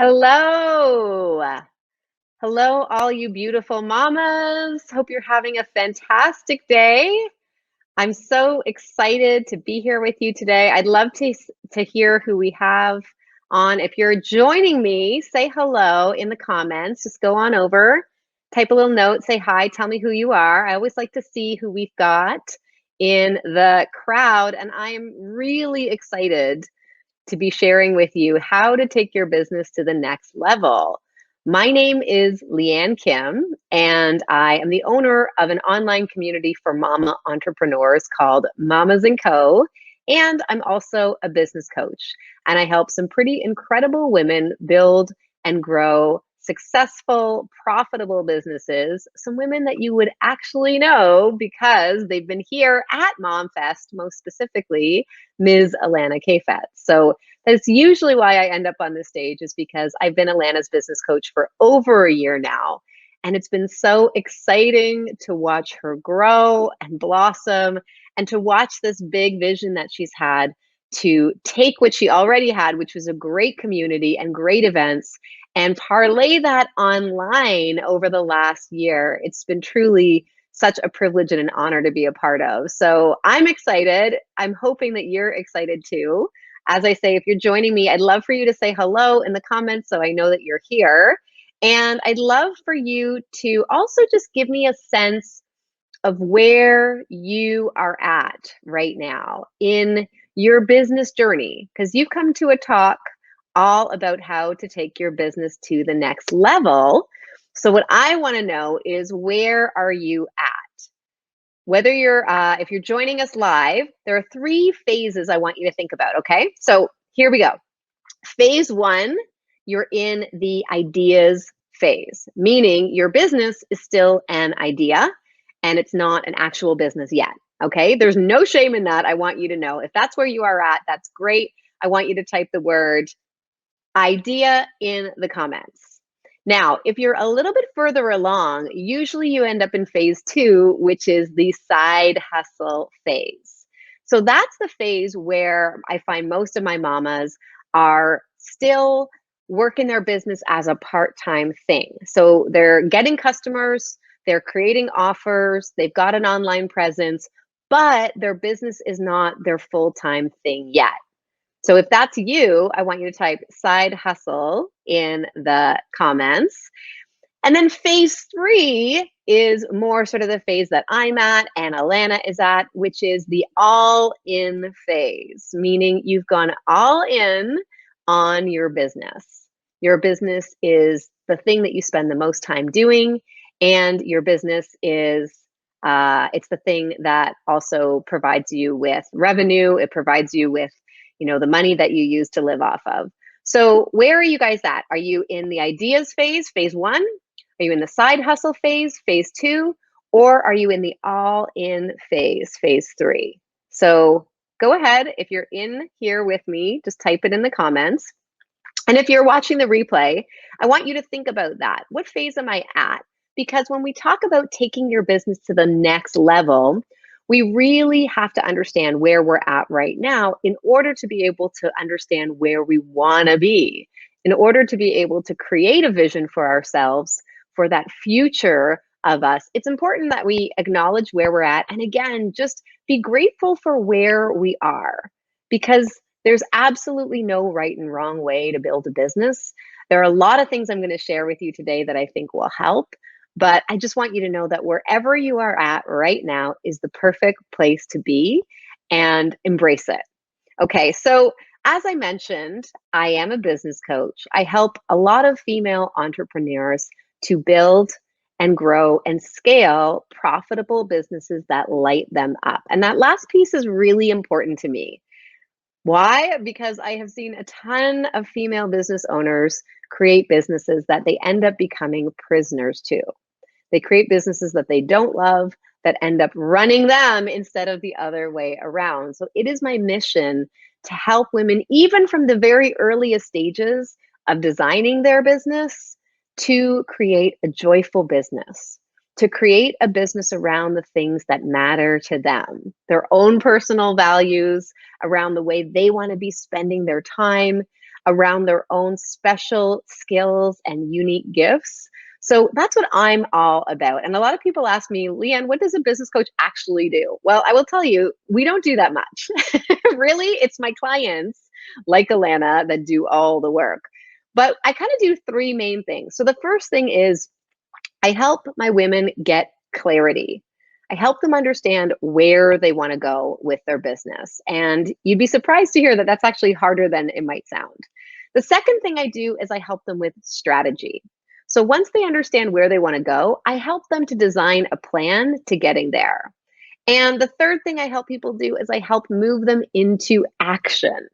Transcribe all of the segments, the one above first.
Hello. Hello, all you beautiful mamas. Hope you're having a fantastic day. I'm so excited to be here with you today. I'd love to hear who we have on. If you're joining me, say hello in the comments. Just go on over, type a little note, say hi, tell me who you are. I always like to see who we've got in the crowd, and I am really excited to be sharing with you how to take your business to the next level. My name is Leanne Kim, and I am the owner of an online community for mama entrepreneurs called Mamas & Co. And I'm also a business coach, and I help some pretty incredible women build and grow successful, profitable businesses, some women that you would actually know because they've been here at MomFest, most specifically, Ms. Alana Kafet. So that's usually why I end up on this stage, is because I've been Alana's business coach for over a year now. And it's been so exciting to watch her grow and blossom and to watch this big vision that she's had to take what she already had, which was a great community and great events, and parlay that online over the last year. It's been truly such a privilege and an honor to be a part of. So I'm excited. I'm hoping that you're excited too. As I say, if you're joining me, I'd love for you to say hello in the comments so I know that you're here. And I'd love for you to also just give me a sense of where you are at right now in your business journey, because you've come to a talk all about how to take your business to the next level. So what I want to know is, where are you at? Whether you're, if you're joining us live, there are 3 phases I want you to think about, okay? So here we go. Phase 1, you're in the ideas phase, meaning your business is still an idea and it's not an actual business yet, okay? There's no shame in that. I want you to know. If that's where you are at, that's great. I want you to type the word idea in the comments. Now, if you're a little bit further along, usually you end up in phase 2, which is the side hustle phase. So that's the phase where I find most of my mamas are still working their business as a part-time thing. So they're getting customers, they're creating offers, they've got an online presence, but their business is not their full-time thing yet. So if that's you, I want you to type side hustle in the comments. And then phase 3 is more sort of the phase that I'm at and Alana is at, which is the all in phase, meaning you've gone all in on your business. Your business is the thing that you spend the most time doing, and your business is it's the thing that also provides you with revenue. It provides you with the money that you use to live off of. So where are you guys at? Are you in the ideas phase, phase 1? Are you in the side hustle phase, phase 2? Or are you in the all in phase, phase 3? So go ahead. If you're in here with me, just type it in the comments. And if you're watching the replay, I want you to think about that. What phase am I at? Because when we talk about taking your business to the next level, we really have to understand where we're at right now in order to be able to understand where we want to be, in order to be able to create a vision for ourselves for that future of us. It's important that we acknowledge where we're at, and again, just be grateful for where we are, because there's absolutely no right and wrong way to build a business. There are a lot of things I'm going to share with you today that I think will help. But I just want you to know that wherever you are at right now is the perfect place to be, and embrace it. Okay, so as I mentioned, I am a business coach. I help a lot of female entrepreneurs to build and grow and scale profitable businesses that light them up. And that last piece is really important to me. Why? Because I have seen a ton of female business owners create businesses that they end up becoming prisoners to. They create businesses that they don't love, that end up running them instead of the other way around. So it is my mission to help women, even from the very earliest stages of designing their business, to create a joyful business, to create a business around the things that matter to them, their own personal values, around the way they want to be spending their time, around their own special skills and unique gifts. So that's what I'm all about. And a lot of people ask me, Leanne, what does a business coach actually do? Well, I will tell you, we don't do that much. Really, it's my clients like Alana that do all the work. But I kind of do three main things. So the first thing is I help my women get clarity. I help them understand where they want to go with their business. And you'd be surprised to hear that that's actually harder than it might sound. The second thing I do is I help them with strategy. So once they understand where they want to go, I help them to design a plan to getting there. And the third thing I help people do is I help move them into action,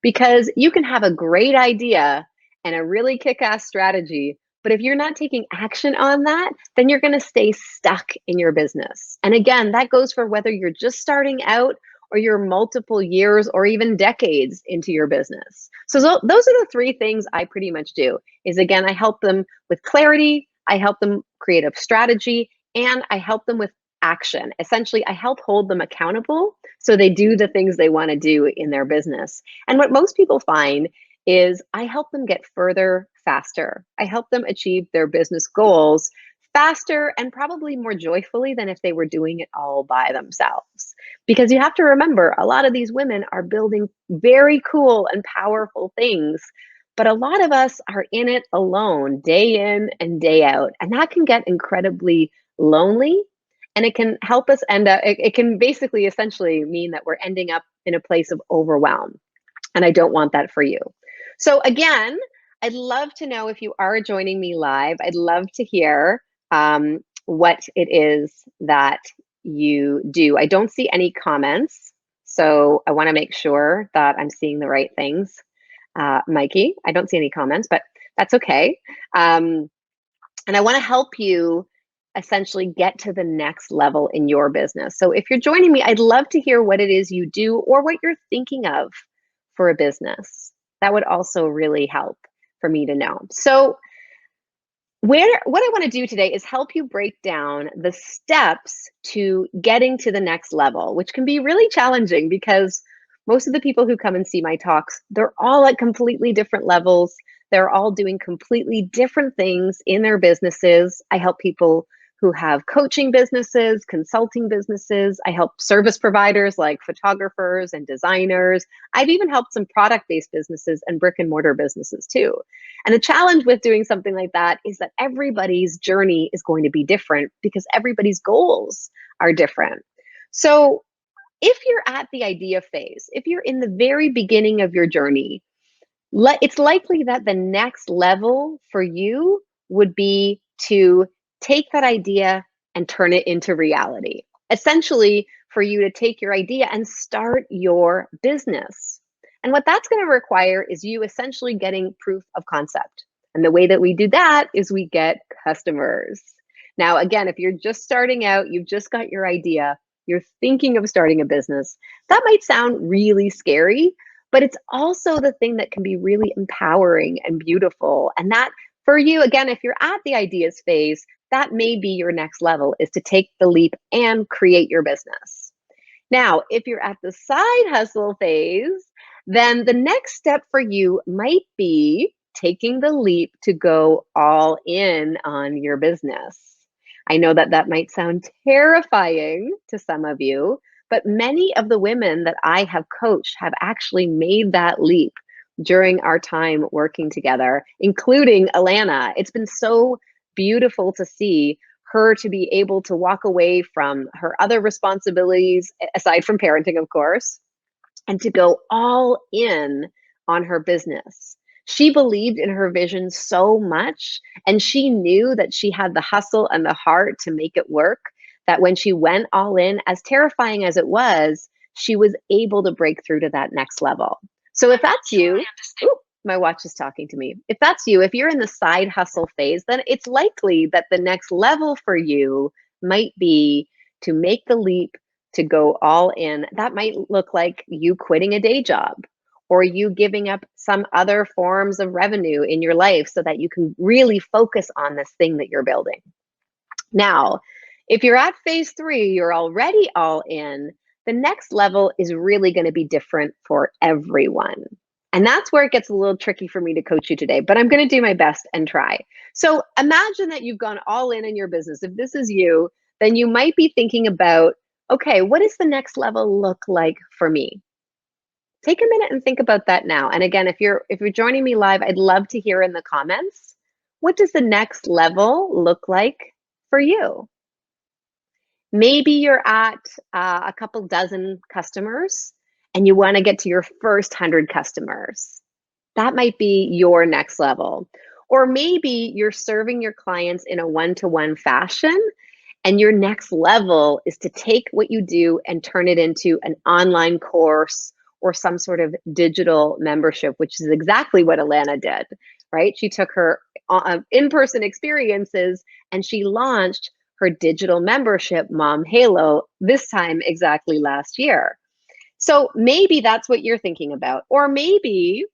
because you can have a great idea and a really kick-ass strategy, but if you're not taking action on that, then you're going to stay stuck in your business. And again, that goes for whether you're just starting out or you're multiple years or even decades into your business. So those are the three things I pretty much do. Is again, I help them with clarity, I help them create a strategy, and I help them with action. Essentially, I help hold them accountable so they do the things they want to do in their business. And what most people find is I help them get further faster. I help them achieve their business goals faster and probably more joyfully than if they were doing it all by themselves. Because you have to remember, a lot of these women are building very cool and powerful things, but a lot of us are in it alone, day in and day out. And that can get incredibly lonely, and it can help us end up, it can basically essentially mean that we're ending up in a place of overwhelm. And I don't want that for you. So again, I'd love to know if you are joining me live. I'd love to hear what it is that you do. I don't see any comments, so I want to make sure that I'm seeing the right things. Mikey, I don't see any comments, but that's okay. And I want to help you essentially get to the next level in your business. So if you're joining me, I'd love to hear what it is you do or what you're thinking of for a business. That would also really help for me to know. So what I want to do today is help you break down the steps to getting to the next level, which can be really challenging because most of the people who come and see my talks, they're all at completely different levels. They're all doing completely different things in their businesses. I help people who have coaching businesses, consulting businesses. I help service providers like photographers and designers. I've even helped some product-based businesses and brick and mortar businesses too. And the challenge with doing something like that is that everybody's journey is going to be different because everybody's goals are different. So if you're at the idea phase, if you're in the very beginning of your journey, it's likely that the next level for you would be to take that idea and turn it into reality. Essentially, for you to take your idea and start your business. And what that's going to require is you essentially getting proof of concept. And the way that we do that is we get customers. Now, again, if you're just starting out, you've just got your idea, you're thinking of starting a business, that might sound really scary, but it's also the thing that can be really empowering and beautiful. And that for you, again, if you're at the ideas phase, that may be your next level, is to take the leap and create your business. Now, if you're at the side hustle phase, then the next step for you might be taking the leap to go all in on your business. I know that that might sound terrifying to some of you, but many of the women that I have coached have actually made that leap during our time working together, including Alana. It's been so beautiful to see her to be able to walk away from her other responsibilities, aside from parenting, of course, and to go all in on her business. She believed in her vision so much, and she knew that she had the hustle and the heart to make it work, that when she went all in, as terrifying as it was, she was able to break through to that next level. So if that's you, ooh, my watch is talking to me. If that's you, if you're in the side hustle phase, then it's likely that the next level for you might be to make the leap to go all in. That might look like you quitting a day job or you giving up some other forms of revenue in your life so that you can really focus on this thing that you're building. Now, if you're at phase 3, you're already all in, the next level is really going to be different for everyone. And that's where it gets a little tricky for me to coach you today, but I'm going to do my best and try. So imagine that you've gone all in your business. If this is you, then you might be thinking about, okay, what does the next level look like for me? Take a minute and think about that now. And again, if you're joining me live, I'd love to hear in the comments, what does the next level look like for you? Maybe you're at a couple dozen customers and you want to get to your first 100 customers. That might be your next level. Or maybe you're serving your clients in a one-to-one fashion, and your next level is to take what you do and turn it into an online course or some sort of digital membership, which is exactly what Alana did, right? She took her in-person experiences and she launched her digital membership, Mom Halo, this time exactly last year. So maybe that's what you're thinking about. Or maybe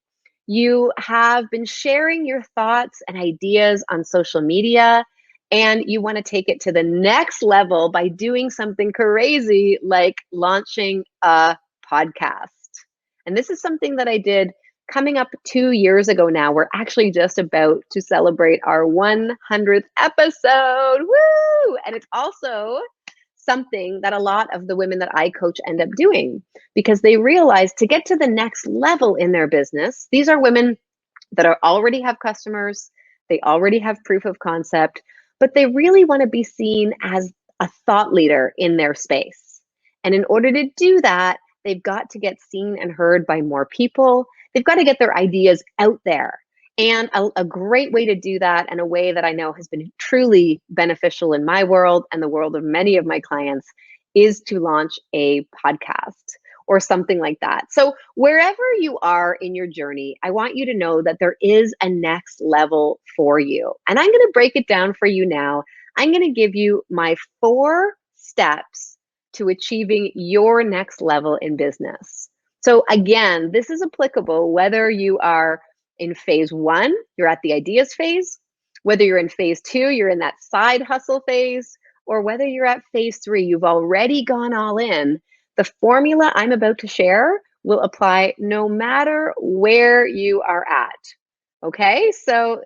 you have been sharing your thoughts and ideas on social media and you want to take it to the next level by doing something crazy like launching a podcast. And this is something that I did coming up 2 years ago now. We're actually just about to celebrate our 100th episode. Woo! And it's also something that a lot of the women that I coach end up doing because they realize to get to the next level in their business, these are women that already have customers, they already have proof of concept, but they really want to be seen as a thought leader in their space. And in order to do that, they've got to get seen and heard by more people. They've got to get their ideas out there. And a great way to do that, and a way that I know has been truly beneficial in my world and the world of many of my clients, is to launch a podcast or something like that. So wherever you are in your journey, I want you to know that there is a next level for you. And I'm going to break it down for you now. I'm going to give you my 4 steps to achieving your next level in business. So again, this is applicable whether you are in phase 1, you're at the ideas phase, whether you're in phase 2, you're in that side hustle phase, or whether you're at phase 3, you've already gone all in. The formula I'm about to share will apply no matter where you are at. Okay, so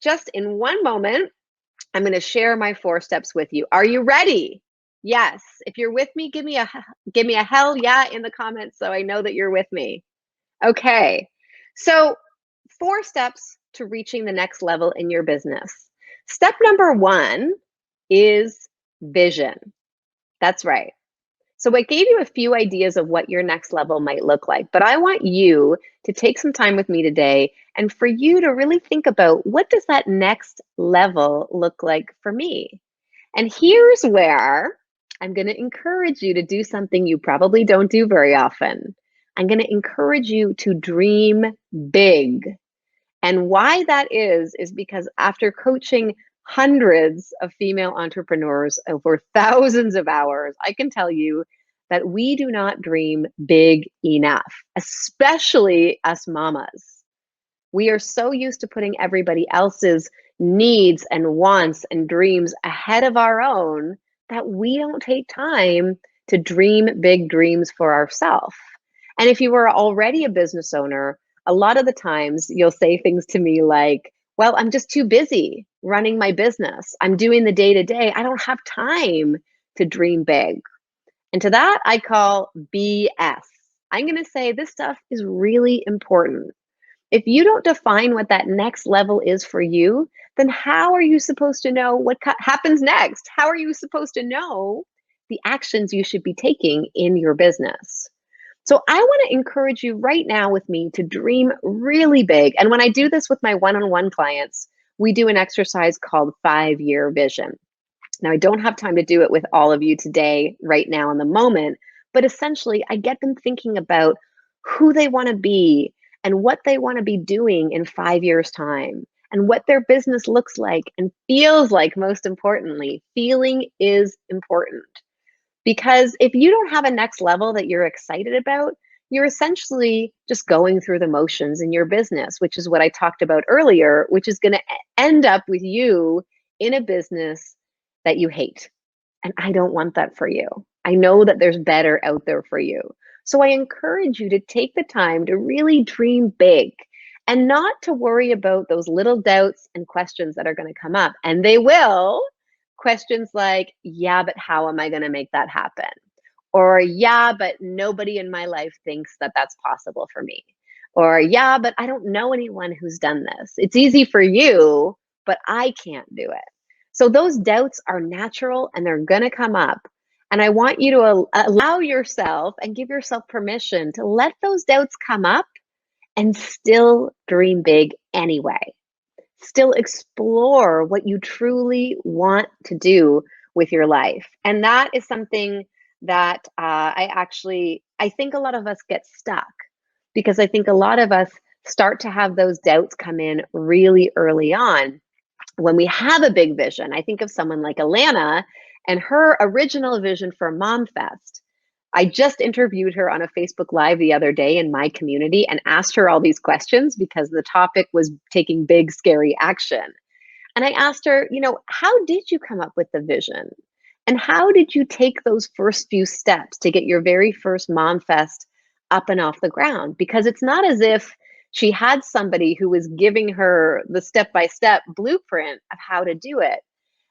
just in one moment, I'm going to share my 4 steps with you. Are you ready? Yes. If you're with me, give me a hell yeah in the comments so I know that you're with me. Okay. So 4 steps to reaching the next level in your business. Step number 1 is vision. That's right. So I gave you a few ideas of what your next level might look like, but I want you to take some time with me today and for you to really think about, what does that next level look like for me? And here's where I'm going to encourage you to do something you probably don't do very often. I'm going to encourage you to dream big. And why that is because after coaching hundreds of female entrepreneurs over thousands of hours, I can tell you that we do not dream big enough, especially us mamas. We are so used to putting everybody else's needs and wants and dreams ahead of our own that we don't take time to dream big dreams for ourselves. And if you were already a business owner, a lot of the times you'll say things to me like, well, I'm just too busy running my business. I'm doing the day to day. I don't have time to dream big. And to that, I call BS. I'm going to say this stuff is really important. If you don't define what that next level is for you, then how are you supposed to know what happens next? How are you supposed to know the actions you should be taking in your business? So I want to encourage you right now with me to dream really big. And when I do this with my one-on-one clients, we do an exercise called 5-year vision. Now, I don't have time to do it with all of you today, right now in the moment, but essentially I get them thinking about who they want to be and what they want to be doing in 5 years' time and what their business looks like and feels like. Most importantly, feeling is important. Because if you don't have a next level that you're excited about, you're essentially just going through the motions in your business, which is what I talked about earlier, which is going to end up with you in a business that you hate. And I don't want that for you. I know that there's better out there for you. So I encourage you to take the time to really dream big and not to worry about those little doubts and questions that are going to come up. And they will. Questions like, yeah, but how am I going to make that happen? Or, yeah, but nobody in my life thinks that that's possible for me. Or, yeah, but I don't know anyone who's done this. It's easy for you, but I can't do it. So those doubts are natural and they're going to come up. And I want you to allow yourself and give yourself permission to let those doubts come up and still dream big anyway. Still explore what you truly want to do with your life. And that is something that I think a lot of us get stuck, because I think a lot of us start to have those doubts come in really early on when we have a big vision. I think of someone like Alana and her original vision for MomFest. I just interviewed her on a Facebook Live the other day in my community and asked her all these questions because the topic was taking big, scary action. And I asked her, how did you come up with the vision? And how did you take those first few steps to get your very first MomFest up and off the ground? Because it's not as if she had somebody who was giving her the step-by-step blueprint of how to do it.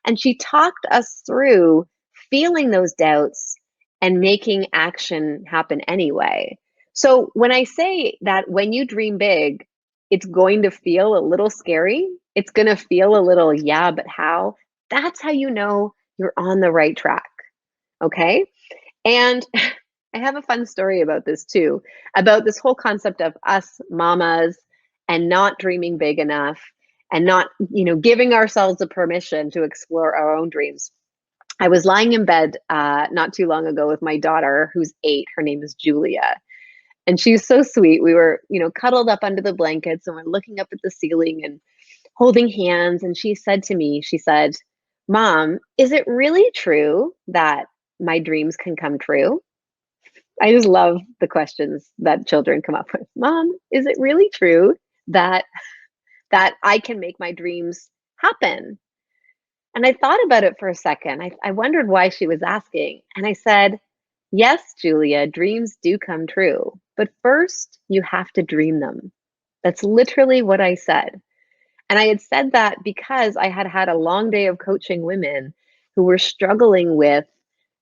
And she talked us through feeling those doubts and making action happen anyway. So when I say that when you dream big, it's going to feel a little scary, it's going to feel a little, yeah, but how? That's how you know you're on the right track. Okay. And I have a fun story about this too, about this whole concept of us mamas and not dreaming big enough and not, giving ourselves the permission to explore our own dreams. I was lying in bed not too long ago with my daughter, who's 8. Her name is Julia. And she's so sweet. We were, cuddled up under the blankets and we're looking up at the ceiling and holding hands. And she said to me, she said, Mom, is it really true that my dreams can come true? I just love the questions that children come up with. Mom, is it really true that I can make my dreams happen? And I thought about it for a second. I wondered why she was asking. And I said, yes, Julia, dreams do come true. But first, you have to dream them. That's literally what I said. And I had said that because I had had a long day of coaching women who were struggling with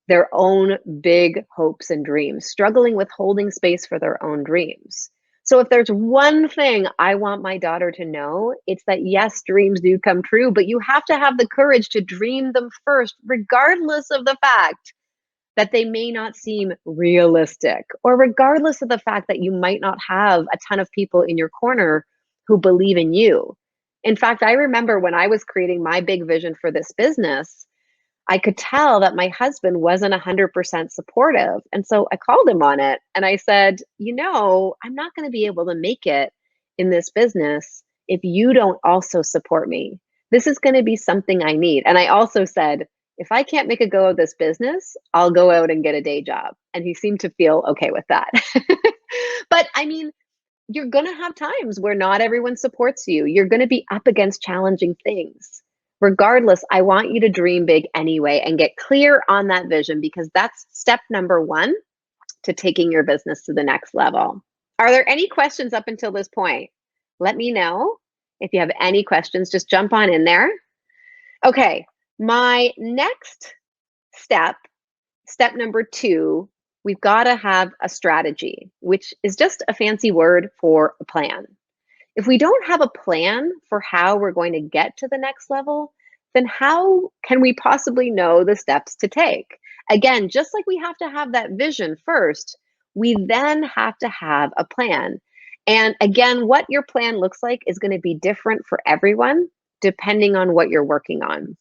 their own big hopes and dreams, struggling with holding space for their own dreams. So if there's one thing I want my daughter to know, it's that yes, dreams do come true, but you have to have the courage to dream them first, regardless of the fact that they may not seem realistic, or regardless of the fact that you might not have a ton of people in your corner who believe in you. In fact, I remember when I was creating my big vision for this business, I could tell that my husband wasn't 100% supportive. And so I called him on it and I said, I'm not going to be able to make it in this business if you don't also support me. This is going to be something I need. And I also said, if I can't make a go of this business, I'll go out and get a day job. And he seemed to feel okay with that. But I mean, you're going to have times where not everyone supports you. You're going to be up against challenging things. Regardless, I want you to dream big anyway and get clear on that vision, because that's step number 1 to taking your business to the next level. Are there any questions up until this point? Let me know. If you have any questions, just jump on in there. Okay, my next step number 2, we've got to have a strategy, which is just a fancy word for a plan. If we don't have a plan for how we're going to get to the next level, then how can we possibly know the steps to take? Again, just like we have to have that vision first, we then have to have a plan. And again, what your plan looks like is going to be different for everyone, depending on what you're working on.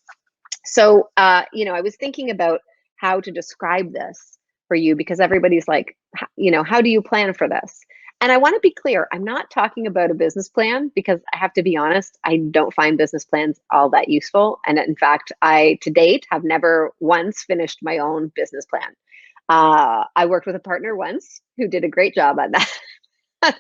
So, I was thinking about how to describe this for you, because everybody's like, how do you plan for this? And I want to be clear, I'm not talking about a business plan, because I have to be honest, I don't find business plans all that useful. And in fact, I, to date, have never once finished my own business plan. I worked with a partner once who did a great job at that.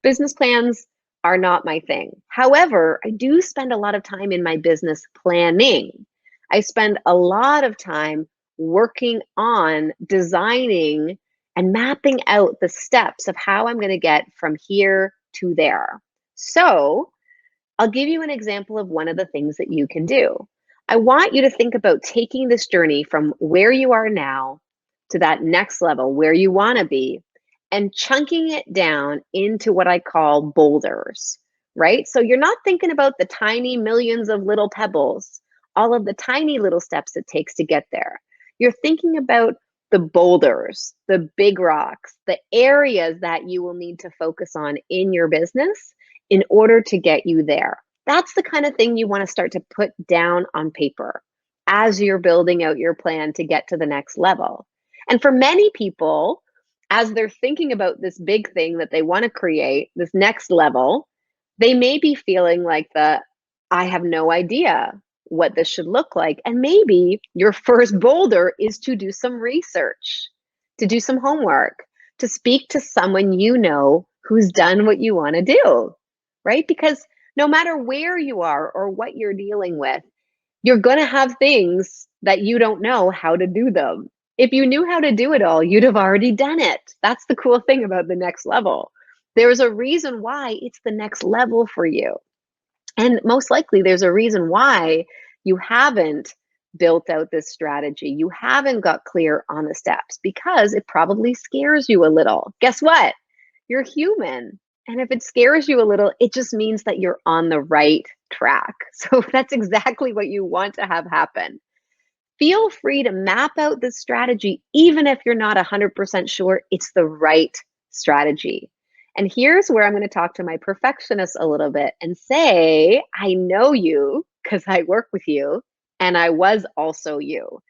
Business plans are not my thing. However, I do spend a lot of time in my business planning. I spend a lot of time working on designing and mapping out the steps of how I'm going to get from here to there. So, I'll give you an example of one of the things that you can do. I want you to think about taking this journey from where you are now to that next level where you want to be and chunking it down into what I call boulders, right? So you're not thinking about the tiny millions of little pebbles, all of the tiny little steps it takes to get there. You're thinking about the boulders, the big rocks, the areas that you will need to focus on in your business in order to get you there. That's the kind of thing you want to start to put down on paper as you're building out your plan to get to the next level. And for many people, as they're thinking about this big thing that they want to create, this next level, they may be feeling like I have no idea what this should look like. And maybe your first boulder is to do some research, to do some homework, to speak to someone you know who's done what you want to do, right? Because no matter where you are or what you're dealing with, you're going to have things that you don't know how to do them. If you knew how to do it all, you'd have already done it. That's the cool thing about the next level. There's a reason why it's the next level for you. And most likely, there's a reason why you haven't built out this strategy. You haven't got clear on the steps because it probably scares you a little. Guess what? You're human. And if it scares you a little, it just means that you're on the right track. So that's exactly what you want to have happen. Feel free to map out this strategy, even if you're not 100% sure it's the right strategy. And here's where I'm going to talk to my perfectionist a little bit and say, I know you because I work with you, and I was also you.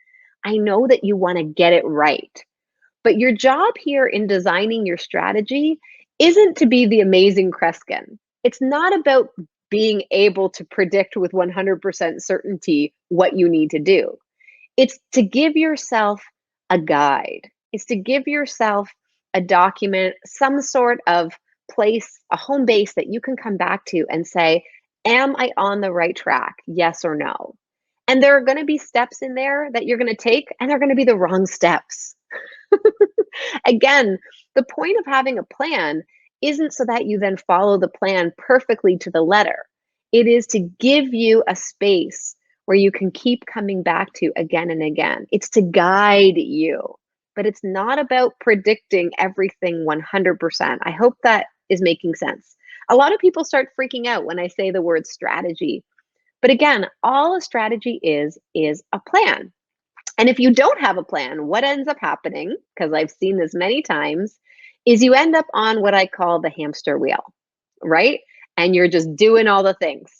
I know that you want to get it right. But your job here in designing your strategy isn't to be the amazing Kreskin. It's not about being able to predict with 100% certainty what you need to do. It's to give yourself a guide. It's to give yourself a document, some sort of place, a home base that you can come back to and say, am I on the right track? Yes or no? And there are going to be steps in there that you're going to take, and they're going to be the wrong steps. Again, the point of having a plan isn't so that you then follow the plan perfectly to the letter. It is to give you a space where you can keep coming back to again and again. It's to guide you, but it's not about predicting everything 100%. I hope that is making sense. A lot of people start freaking out when I say the word strategy. But again, all a strategy is a plan. And if you don't have a plan, what ends up happening, because I've seen this many times, is you end up on what I call the hamster wheel, right? And you're just doing all the things,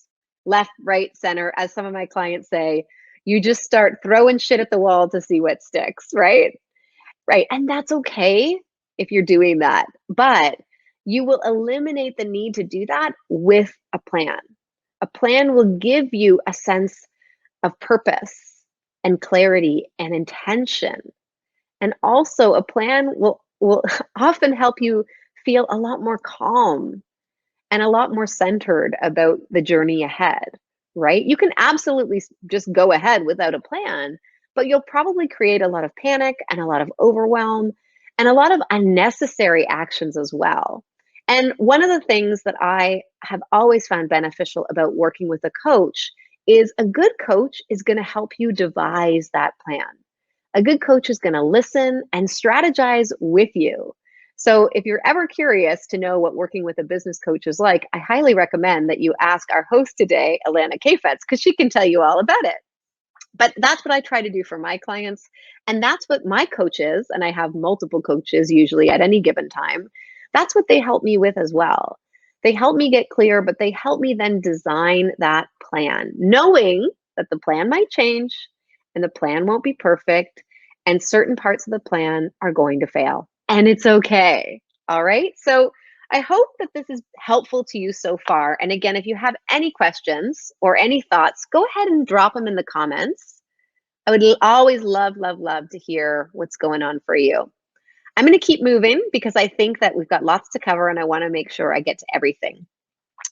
left, right, center. As some of my clients say, you just start throwing shit at the wall to see what sticks, right? Right. And that's okay if you're doing that. But you will eliminate the need to do that with a plan. A plan will give you a sense of purpose and clarity and intention. And also a plan will often help you feel a lot more calm and a lot more centered about the journey ahead, right? You can absolutely just go ahead without a plan, but you'll probably create a lot of panic and a lot of overwhelm and a lot of unnecessary actions as well. And one of the things that I have always found beneficial about working with a coach is a good coach is going to help you devise that plan. A good coach is going to listen and strategize with you. So if you're ever curious to know what working with a business coach is like, I highly recommend that you ask our host today, Alana Kafetz, because she can tell you all about it. But that's what I try to do for my clients. And that's what my coaches, and I have multiple coaches usually at any given time, that's what they help me with as well. They help me get clear, but they help me then design that plan, knowing that the plan might change and the plan won't be perfect and certain parts of the plan are going to fail. And it's okay. All right. So I hope that this is helpful to you so far. And again, if you have any questions or any thoughts, go ahead and drop them in the comments. I would always love, love, love to hear what's going on for you. I'm going to keep moving because I think that we've got lots to cover and I want to make sure I get to everything.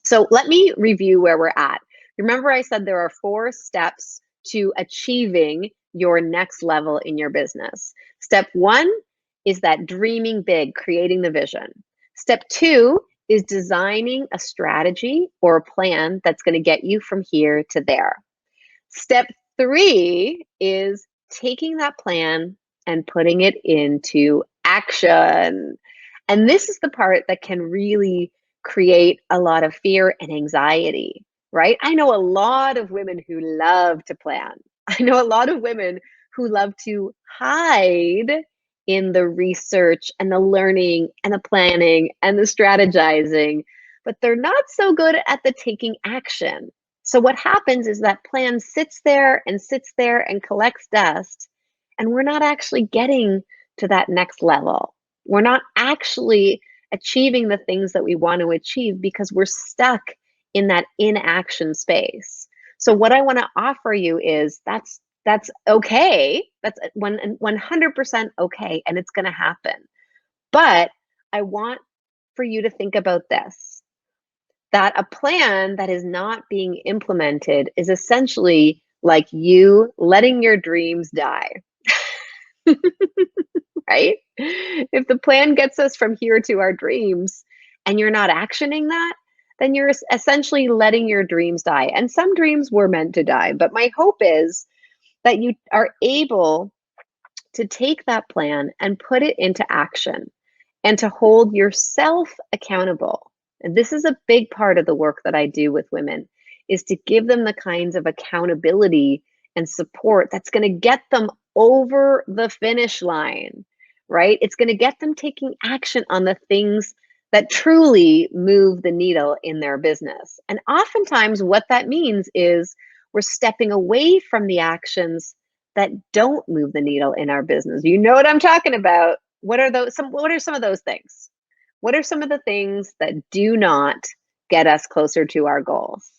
So let me review where we're at. Remember, I said there are 4 steps to achieving your next level in your business. Step 1 is that dreaming big, creating the vision. Step 2 is designing a strategy or a plan that's going to get you from here to there. Step 3 is taking that plan and putting it into action. And this is the part that can really create a lot of fear and anxiety, right? I know a lot of women who love to plan. I know a lot of women who love to hide in the research and the learning and the planning and the strategizing, but they're not so good at the taking action. So what happens is that plan sits there and collects dust, and we're not actually getting to that next level. We're not actually achieving the things that we want to achieve because we're stuck in that inaction space. So what I want to offer you is that's okay. That's 100% okay, and it's going to happen. But I want for you to think about this, that a plan that is not being implemented is essentially like you letting your dreams die, right? If the plan gets us from here to our dreams and you're not actioning that, then you're essentially letting your dreams die. And some dreams were meant to die. But my hope is that you are able to take that plan and put it into action and to hold yourself accountable. And this is a big part of the work that I do with women, is to give them the kinds of accountability and support that's going to get them over the finish line, right? It's going to get them taking action on the things that truly move the needle in their business. And oftentimes what that means is we're stepping away from the actions that don't move the needle in our business. You know what I'm talking about. What are some of those things? What are some of the things that do not get us closer to our goals?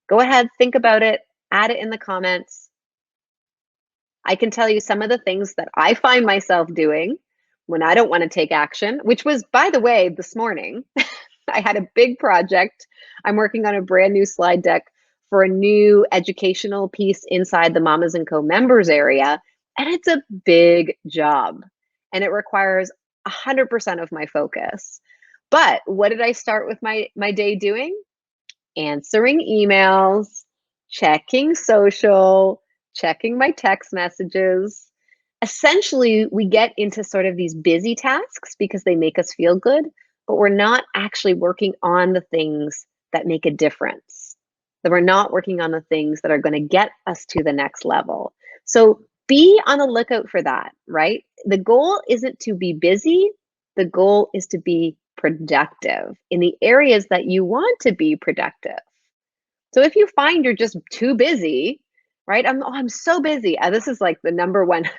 Go ahead, think about it, add it in the comments. I can tell you some of the things that I find myself doing when I don't want to take action, which was, by the way, this morning. I had a big project. I'm working on a brand new slide deck for a new educational piece inside the Mamas & Co members area. And it's a big job and it requires 100% of my focus. But what did I start with my day doing? Answering emails, checking social, checking my text messages. Essentially, we get into sort of these busy tasks because they make us feel good, but we're not actually working on the things that make a difference. That we're not working on the things that are going to get us to the next level. So be on the lookout for that, right? The goal isn't to be busy. The goal is to be productive in the areas that you want to be productive. So if you find you're just too busy, right? I'm so busy. This is like the number one.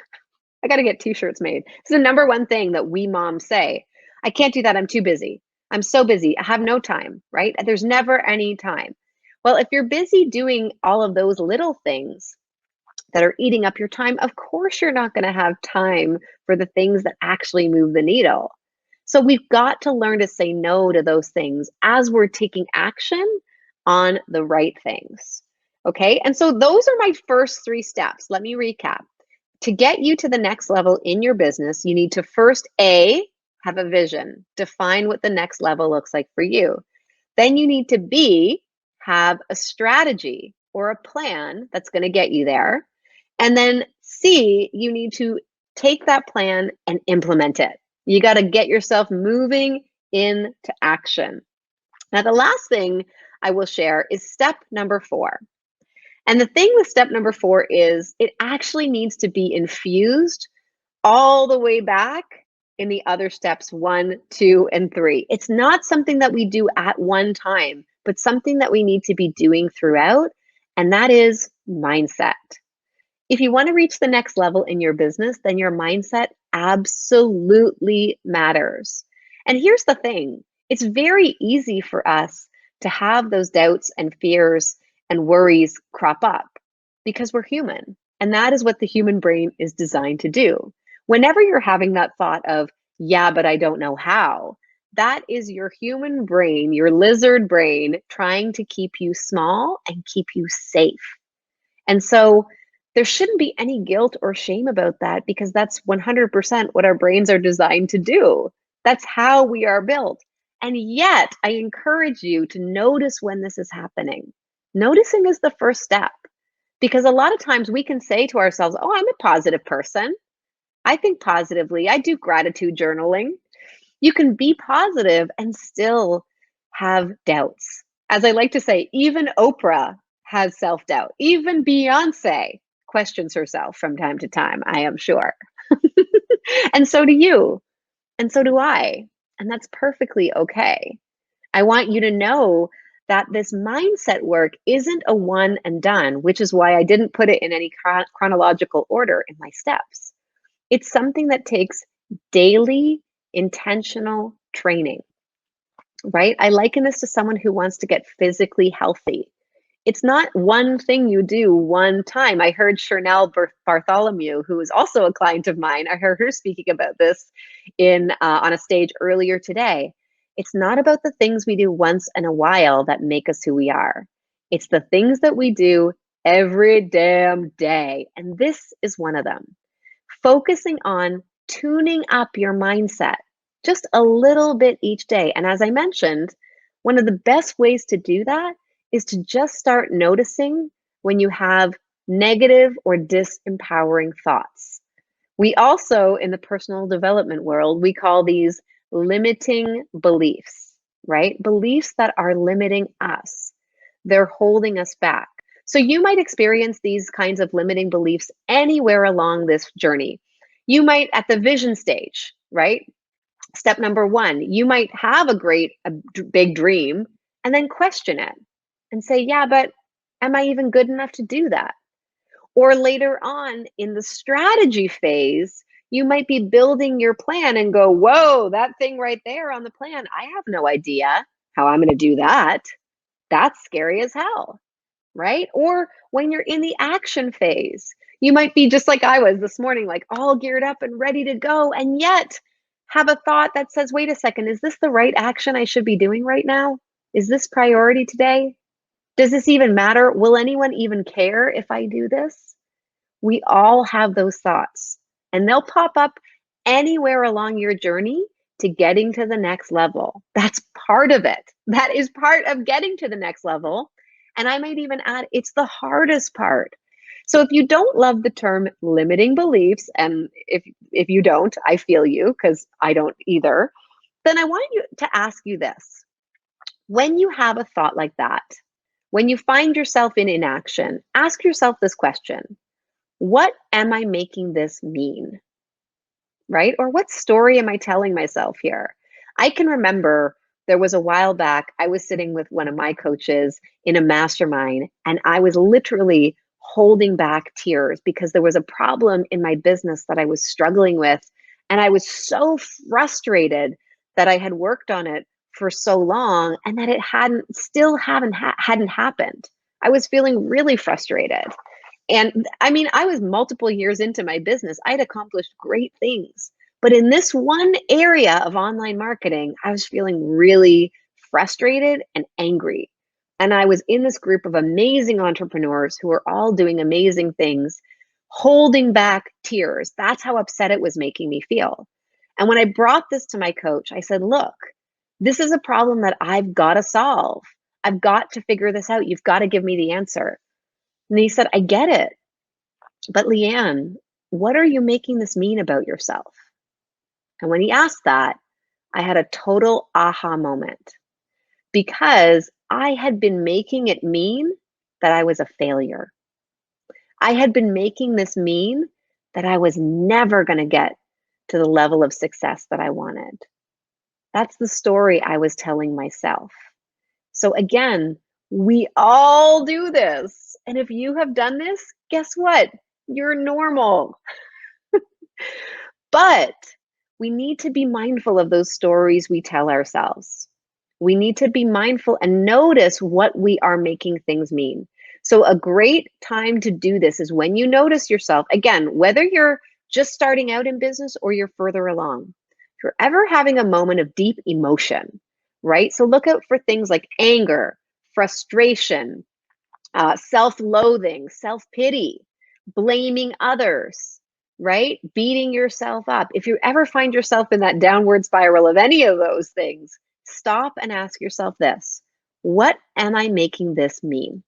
I got to get t-shirts made. It's the number one thing that we moms say. I can't do that. I'm too busy. I'm so busy. I have no time, right? There's never any time. Well, if you're busy doing all of those little things that are eating up your time, of course you're not going to have time for the things that actually move the needle. So we've got to learn to say no to those things as we're taking action on the right things. Okay, and so those are my first 3 steps. Let me recap. To get you to the next level in your business, you need to first, A, have a vision, define what the next level looks like for you. Then you need to, B, have a strategy or a plan that's going to get you there. And then C, you need to take that plan and implement it. You got to get yourself moving into action. Now, the last thing I will share is step number 4. And the thing with step number 4 is it actually needs to be infused all the way back in the other steps 1, 2, and 3. It's not something that we do at one time, but something that we need to be doing throughout, and that is mindset. If you want to reach the next level in your business, then your mindset absolutely matters. And here's the thing, it's very easy for us to have those doubts and fears and worries crop up because we're human. And that is what the human brain is designed to do. Whenever you're having that thought of, yeah, but I don't know how, that is your human brain, your lizard brain, trying to keep you small and keep you safe. And so There shouldn't be any guilt or shame about that because that's 100% what our brains are designed to do. That's how we are built. And yet, I encourage you to notice when this is happening. Noticing is the first step because a lot of times we can say to ourselves, "Oh, I'm a positive person. I think positively. I do gratitude journaling." You can be positive and still have doubts. As I like to say, even Oprah has self doubt. Even Beyonce questions herself from time to time, I am sure. And so do you. And so do I. And that's perfectly okay. I want you to know that this mindset work isn't a one and done, which is why I didn't put it in any chronological order in my steps. It's something that takes daily intentional training, right? I liken this to someone who wants to get physically healthy. It's not one thing you do one time. I heard Chernelle Bartholomew, who is also a client of mine, I heard her speaking about this in on a stage earlier today. It's not about the things we do once in a while that make us who we are. It's the things that we do every damn day. And this is one of them. Focusing on tuning up your mindset just a little bit each day. And as I mentioned, one of the best ways to do that is to just start noticing when you have negative or disempowering thoughts. We also, in the personal development world, we call these limiting beliefs, right? Beliefs that are limiting us. They're holding us back. So you might experience these kinds of limiting beliefs anywhere along this journey. You might at the vision stage, right? Step number one, you might have a big dream and then question it and say, yeah, but am I even good enough to do that? Or later on in the strategy phase, you might be building your plan and go, whoa, that thing right there on the plan, I have no idea how I'm going to do that. That's scary as hell, right? Or when you're in the action phase, you might be just like I was this morning, like all geared up and ready to go, and yet have a thought that says, wait a second, is this the right action I should be doing right now? Is this priority today? Does this even matter? Will anyone even care if I do this? We all have those thoughts, and they'll pop up anywhere along your journey to getting to the next level. That's part of it. That is part of getting to the next level. And I might even add, it's the hardest part. So if you don't love the term limiting beliefs, and if you don't, I feel you because I don't either, then I want you to ask you this. When you have a thought like that, when you find yourself in inaction, ask yourself this question. What am I making this mean? Right? Or what story am I telling myself here? I can remember there was a while back, I was sitting with one of my coaches in a mastermind, and I was literally holding back tears because there was a problem in my business that I was struggling with. And I was so frustrated that I had worked on it for so long and that it hadn't happened. I was feeling really frustrated. And I mean, I was multiple years into my business. I'd accomplished great things. But in this one area of online marketing, I was feeling really frustrated and angry. And I was in this group of amazing entrepreneurs who were all doing amazing things, holding back tears. That's how upset it was making me feel. And when I brought this to my coach, I said, look, this is a problem that I've got to solve. I've got to figure this out. You've got to give me the answer. And he said, I get it. But Leanne, what are you making this mean about yourself? And when he asked that, I had a total aha moment because I had been making it mean that I was a failure. I had been making this mean that I was never going to get to the level of success that I wanted. That's the story I was telling myself. So again, we all do this. And if you have done this, guess what? You're normal. But we need to be mindful of those stories we tell ourselves. We need to be mindful and notice what we are making things mean. So a great time to do this is when you notice yourself, again, whether you're just starting out in business or you're further along. If you're ever having a moment of deep emotion, right? So look out for things like anger, frustration, self-loathing, self-pity. blaming others, right? Beating yourself up. If you ever find yourself in that downward spiral of any of those things, stop and ask yourself this: what am I making this mean?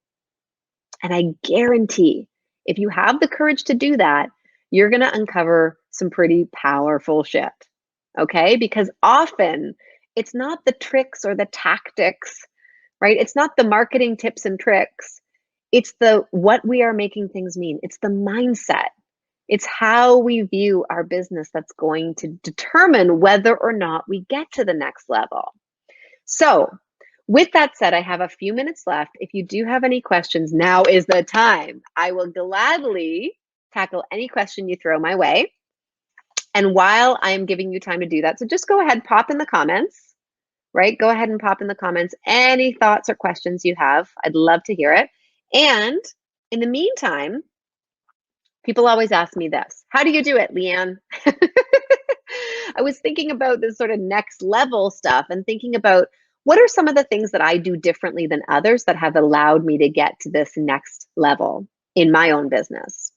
And I guarantee if you have the courage to do that, you're going to uncover some pretty powerful shit. Okay? Because often it's not the tricks or the tactics, right? It's not the marketing tips and tricks. It's the what we are making things mean. It's the mindset. It's how we view our business that's going to determine whether or not we get to the next level. So, with that said, I have a few minutes left. If you do have any questions, now is the time. I will gladly tackle any question you throw my way. And while I am giving you time to do that, so just go ahead, pop in the comments, right? Go ahead and pop in the comments any thoughts or questions you have. I'd love to hear it. And in the meantime, people always ask me this: how do you do it, Leanne? I was thinking about this sort of next level stuff and thinking about what are some of the things that I do differently than others that have allowed me to get to this next level in my own business.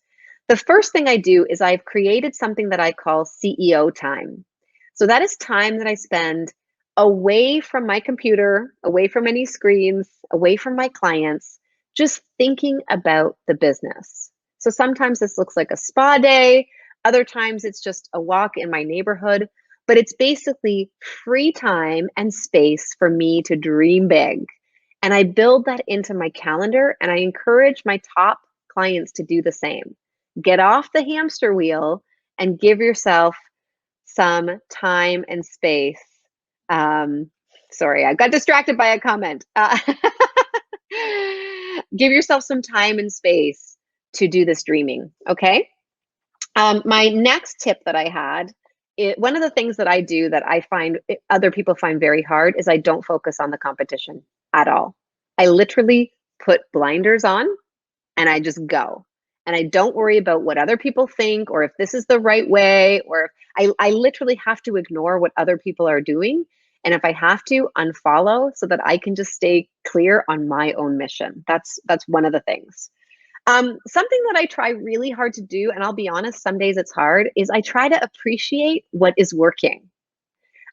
The first thing I do is I've created something that I call CEO time. So that is time that I spend away from my computer, away from any screens, away from my clients, just thinking about the business. So sometimes this looks like a spa day, other times it's just a walk in my neighborhood, but it's basically free time and space for me to dream big. And I build that into my calendar, and I encourage my top clients to do the same. Get off the hamster wheel and give yourself some time and space. Sorry, I got distracted by a comment. Give yourself some time and space to do this dreaming, okay? My next tip that I had, one of the things that I do that I find other people find very hard is I don't focus on the competition at all. I literally put blinders on and I just go. And I don't worry about what other people think or if this is the right way, or I literally have to ignore what other people are doing. And if I have to, unfollow so that I can just stay clear on my own mission. That's one of the things. Something that I try really hard to do, and I'll be honest, some days it's hard, is I try to appreciate what is working.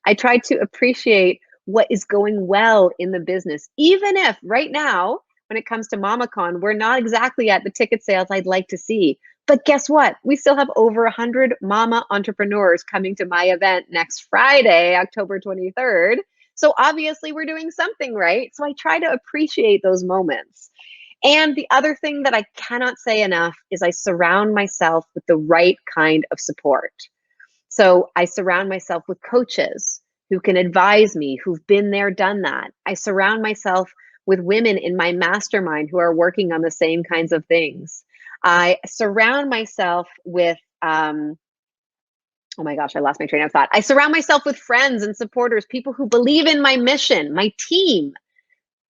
I try to appreciate what is going well in the business, even if right now, when it comes to MamaCon, we're not exactly at the ticket sales I'd like to see. But guess what? We still have over 100 mama entrepreneurs coming to my event next Friday, October 23rd. So obviously we're doing something right. So I try to appreciate those moments. And the other thing that I cannot say enough is I surround myself with the right kind of support. So I surround myself with coaches who can advise me, who've been there, done that. I surround myself with women in my mastermind who are working on the same kinds of things. I surround myself with, oh my gosh, I lost my train of thought. I surround myself with friends and supporters, people who believe in my mission, my team.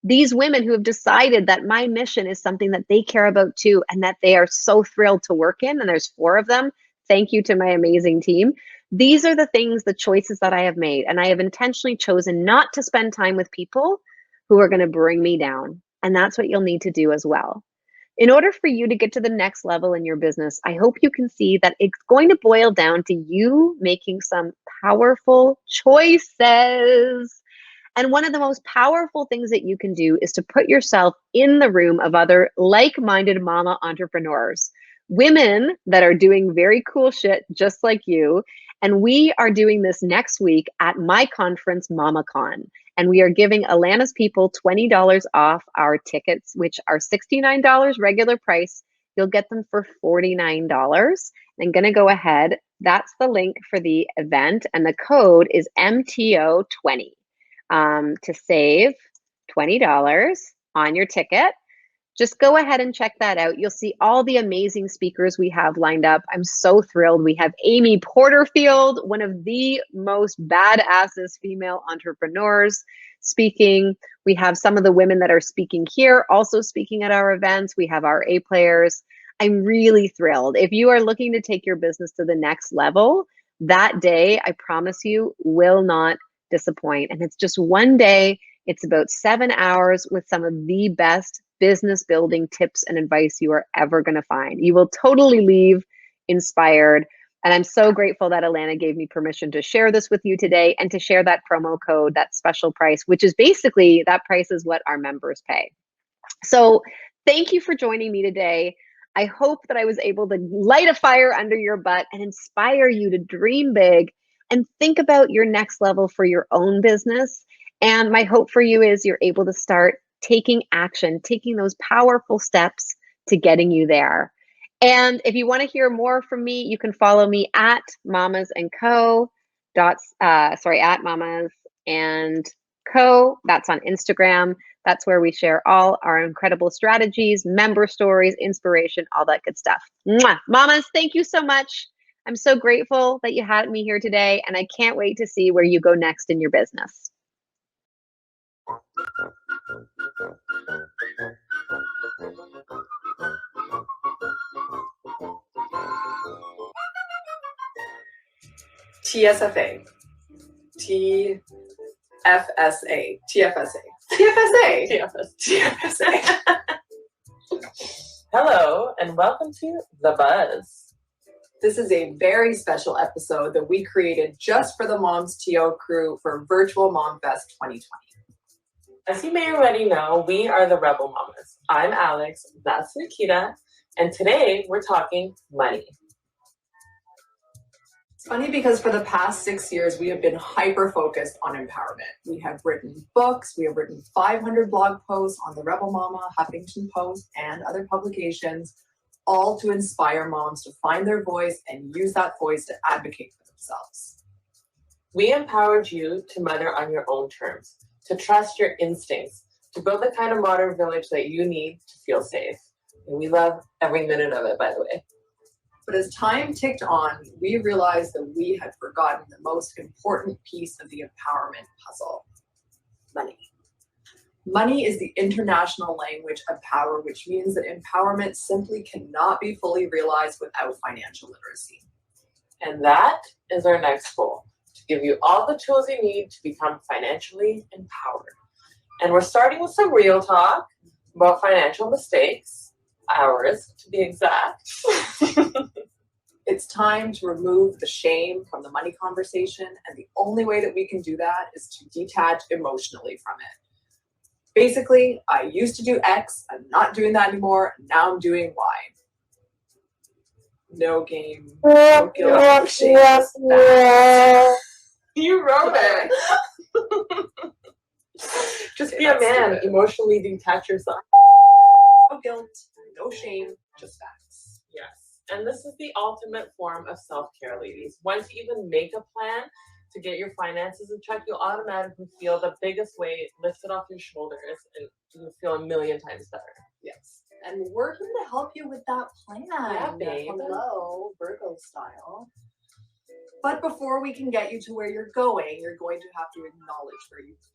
These women who have decided that my mission is something that they care about too, and that they are so thrilled to work in, and there's 4 of them. Thank you to my amazing team. These are the things, the choices that I have made, and I have intentionally chosen not to spend time with people who are going to bring me down. And that's what you'll need to do as well. In order for you to get to the next level in your business, I hope you can see that it's going to boil down to you making some powerful choices. And one of the most powerful things that you can do is to put yourself in the room of other like-minded mama entrepreneurs, women that are doing very cool shit just like you. And we are doing this next week at my conference, MamaCon. And we are giving Alana's people $20 off our tickets, which are $69 regular price. You'll get them for $49. I'm going to go ahead. That's the link for the event. And the code is MTO20. To save $20 on your ticket. Just go ahead and check that out. You'll see all the amazing speakers we have lined up. I'm so thrilled. We have Amy Porterfield, one of the most badasses female entrepreneurs, speaking. We have some of the women that are speaking here also speaking at our events. We have our A players. I'm really thrilled. If you are looking to take your business to the next level, that day, I promise you, will not disappoint. And it's just one day. It's about 7 hours with some of the best business building tips and advice you are ever going to find. You will totally leave inspired. And I'm so grateful that Alana gave me permission to share this with you today and to share that promo code, that special price, which is basically that price is what our members pay. So thank you for joining me today. I hope that I was able to light a fire under your butt and inspire you to dream big and think about your next level for your own business. And my hope for you is you're able to start taking action, taking those powerful steps to getting you there. And if you want to hear more from me, you can follow me at Mamas and Co. At Mamas and Co. That's on Instagram. That's where we share all our incredible strategies, member stories, inspiration, all that good stuff. Mwah! Mamas, thank you so much. I'm so grateful that you had me here today, and I can't wait to see where you go next in your business. TSFA. TFSA. TFSA. TFSA. TFSA. Hello, and welcome to The Buzz. This is a very special episode that we created just for the Moms TO crew for Virtual MomFest 2020. As you may already know, we are the Rebel Mamas. I'm Alex, that's Nikita, and today we're talking money. It's funny because for the past 6 years, we have been hyper-focused on empowerment. We have written books, we have written 500 blog posts on the Rebel Mama, Huffington Post, and other publications, all to inspire moms to find their voice and use that voice to advocate for themselves. We empowered you to mother on your own terms, to trust your instincts, to build the kind of modern village that you need to feel safe. And we love every minute of it, by the way. But as time ticked on, we realized that we had forgotten the most important piece of the empowerment puzzle: money. Money is the international language of power, which means that empowerment simply cannot be fully realized without financial literacy. And that is our next goal, to give you all the tools you need to become financially empowered. And we're starting with some real talk about financial mistakes, ours to be exact. It's time to remove the shame from the money conversation, and the only way that we can do that is to detach emotionally from it. Basically, I used to do X, I'm not doing that anymore, now I'm doing Y. No game, no guilt, no shame, just facts. You wrote it. Just be a man, emotionally detach yourself. No guilt, no shame, just facts. Yes. And this is the ultimate form of self-care, ladies. Once you even make a plan to get your finances in check, you'll automatically feel the biggest weight lifted off your shoulders, and you'll feel a million times better. Yes. And we're here to help you with that plan. Yeah, babe. Hello, Virgo style. But before we can get you to where you're going to have to acknowledge where you've been.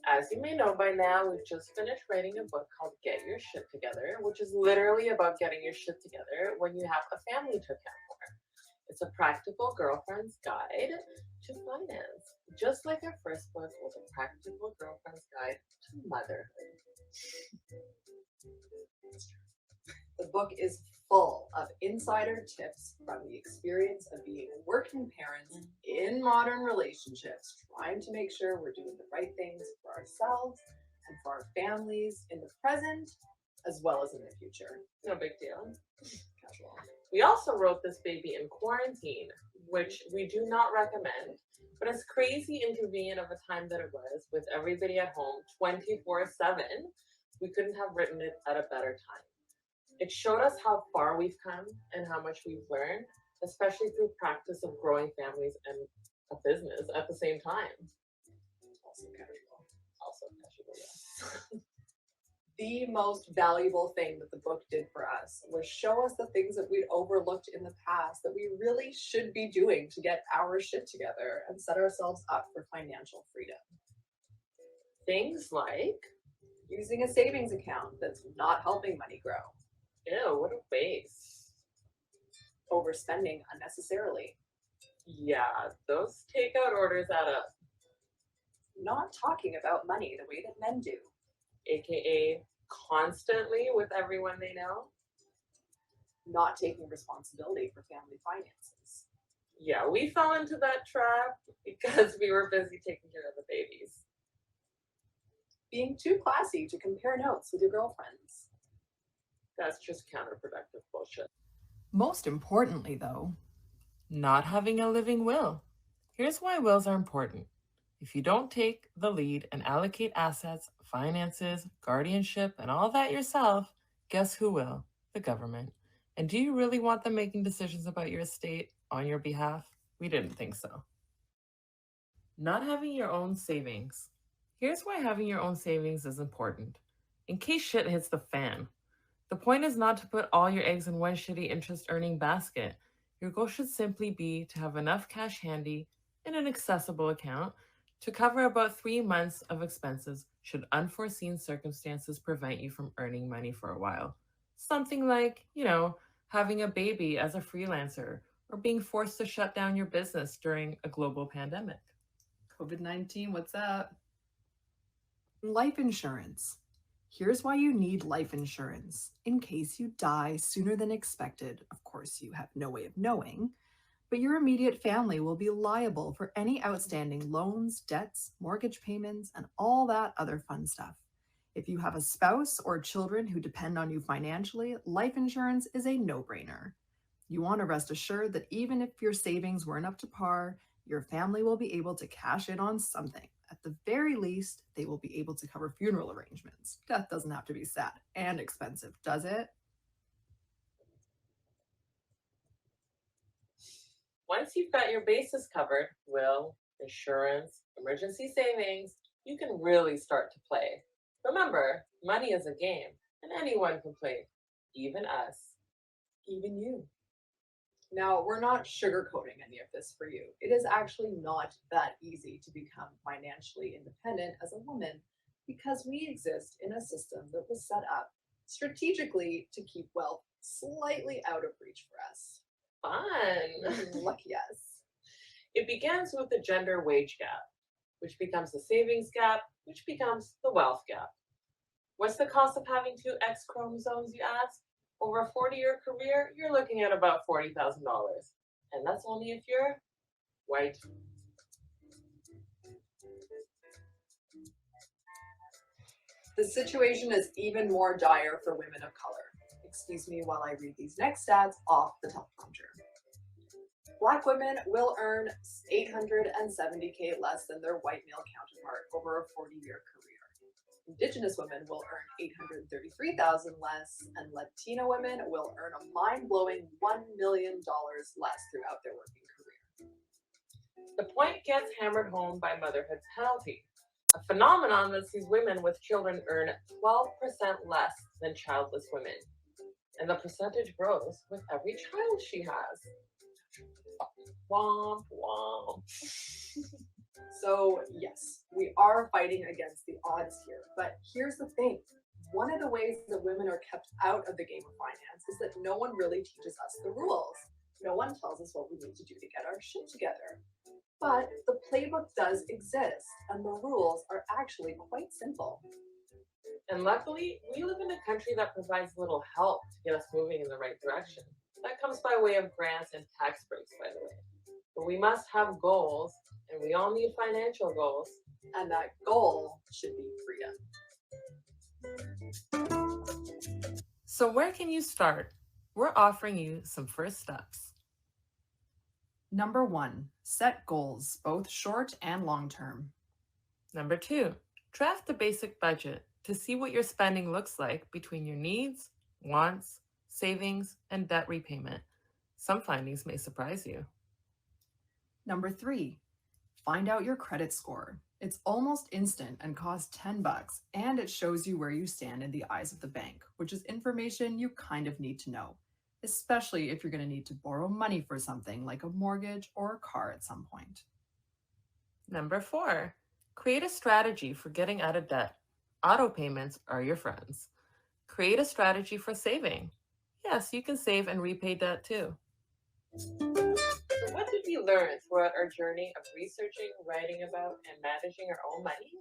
As you may know by now, we've just finished writing a book called Get Your Shit Together, which is literally about getting your shit together when you have a family to account for. It's a practical girlfriend's guide to finance, just like our first book was a practical girlfriend's guide to motherhood. The book is full of insider tips from the experience of being working parents in modern relationships, trying to make sure we're doing the right things for ourselves and for our families in the present as well as in the future. No big deal. Casual. We also wrote this baby in quarantine, which we do not recommend, but as crazy and convenient of a time that it was, with everybody at home 24/7, we couldn't have written it at a better time. It showed us how far we've come and how much we've learned, especially through practice of growing families and a business at the same time. Also casual. Also casual, yes. The most valuable thing that the book did for us was show us the things that we'd overlooked in the past that we really should be doing to get our shit together and set ourselves up for financial freedom. Things like using a savings account that's not helping money grow. Ew, what a waste. Overspending unnecessarily. Yeah, those takeout orders add up. Not talking about money the way that men do. aka constantly with everyone they know. Not taking responsibility for family finances. Yeah, we fell into that trap because we were busy taking care of the babies. Being too classy to compare notes with your girlfriends. That's just counterproductive bullshit. Most importantly, though, Not having a living will. Here's why wills are important. If you don't take the lead and allocate assets, finances, guardianship, and all that yourself, guess who will? The government. And do you really want them making decisions about your estate on your behalf? We didn't think so. Not having your own savings. Here's why having your own savings is important. In case shit hits the fan. The point is not to put all your eggs in one shitty interest earning basket. Your goal should simply be to have enough cash handy in an accessible account to cover about 3 months of expenses should unforeseen circumstances prevent you from earning money for a while. Something like, having a baby as a freelancer or being forced to shut down your business during a global pandemic. COVID-19, what's up? Life insurance. Here's why you need life insurance. In case you die sooner than expected, of course, you have no way of knowing, but your immediate family will be liable for any outstanding loans, debts, mortgage payments, and all that other fun stuff. If you have a spouse or children who depend on you financially, life insurance is a no-brainer. You want to rest assured that even if your savings weren't up to par, your family will be able to cash in on something. At the very least, they will be able to cover funeral arrangements. Death doesn't have to be sad and expensive, does it? Once you've got your bases covered, will, insurance, emergency savings, you can really start to play. Remember, money is a game, and anyone can play, even us, even you. Now, we're not sugarcoating any of this for you. It is actually not that easy to become financially independent as a woman because we exist in a system that was set up strategically to keep wealth slightly out of reach for us. Fun! Lucky us. It begins with the gender wage gap, which becomes the savings gap, which becomes the wealth gap. What's the cost of having 2 X chromosomes, you ask? Over a 40-year career, you're looking at about $40,000. And that's only if you're white. The situation is even more dire for women of color. Excuse me while I read these next stats off the teleprompter. Black women will earn $870K less than their white male counterpart over a 40-year career. Indigenous women will earn $833,000 less, and Latina women will earn a mind-blowing $1 million less throughout their working career. The point gets hammered home by motherhood penalty, a phenomenon that sees women with children earn 12% less than childless women. And the percentage grows with every child she has. Womp womp. So yes, we are fighting against the odds here, but here's the thing. One of the ways that women are kept out of the game of finance is that no one really teaches us the rules. No one tells us what we need to do to get our shit together. But the playbook does exist, and the rules are actually quite simple. And luckily, we live in a country that provides little help to get us moving in the right direction. That comes by way of grants and tax breaks, by the way. But we must have goals, and we all need financial goals. And that goal should be freedom. So where can you start? We're offering you some first steps. Number 1, set goals, both short and long term. Number 2, draft a basic budget to see what your spending looks like between your needs, wants, savings, and debt repayment. Some findings may surprise you. Number 3, find out your credit score. It's almost instant and costs $10, and it shows you where you stand in the eyes of the bank, which is information you kind of need to know, especially if you're going to need to borrow money for something like a mortgage or a car at some point. Number 4, create a strategy for getting out of debt. Auto payments are your friends. Create a strategy for saving. Yes, you can save and repay debt too. What did we learn throughout our journey of researching, writing about, and managing our own money?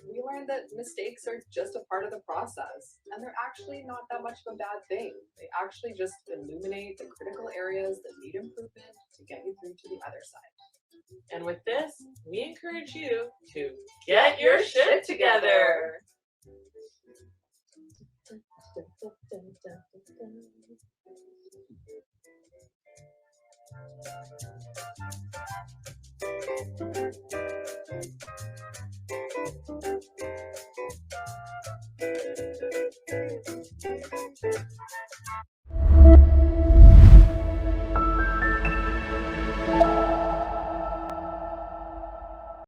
we learned that mistakes are just a part of the process, and they're actually not that much of a bad thing. They actually just illuminate the critical areas that need improvement to get you through to the other side. And with this, we encourage you to get your shit together.